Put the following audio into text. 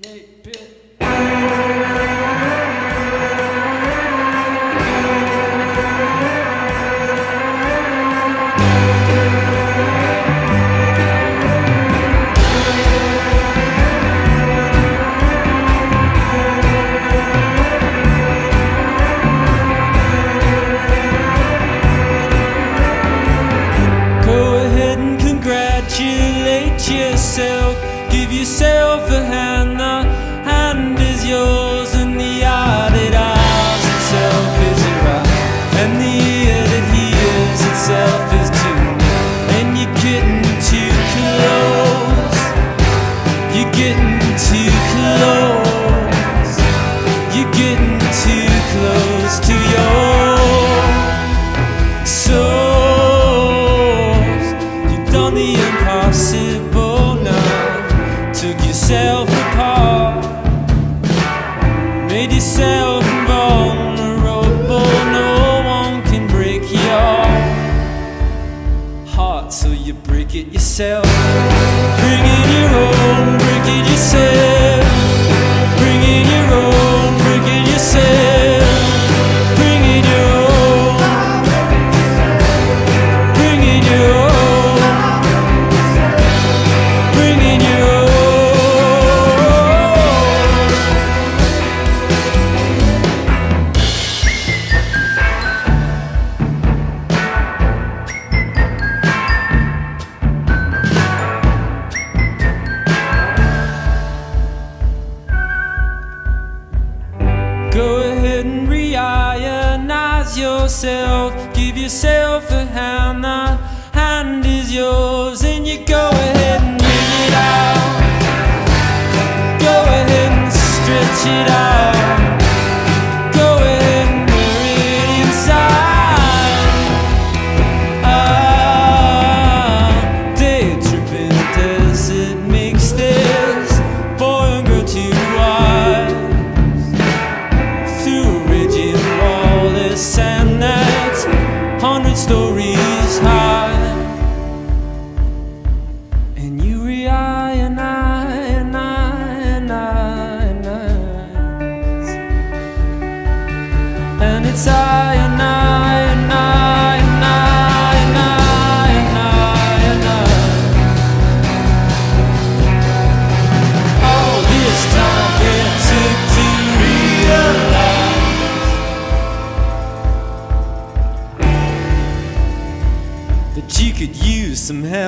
snake pit. Congratulate yourself, give yourself a hand. The hand is yours, and the eye that eyes itself is right, and the ear that hears itself is tuned. And you're getting too close, you're getting too close, you're getting too close to your soul. The impossible now, took yourself apart, made yourself invulnerable. No one can break your heart, so you break it yourself. Bring it your own, break it yourself. Bring it your own, break it yourself. Bring it your own, bring it your own. Go ahead and re-ionize yourself, give yourself a hand. The hand is yours, and you go ahead and ring it out. Go ahead and stretch it out. Go ahead and wear it inside. Day tripping desert makes this boy and girl too wide. And that's 100 stories high. And you re-ionize, and it's all this time it took to realize that you could use some help.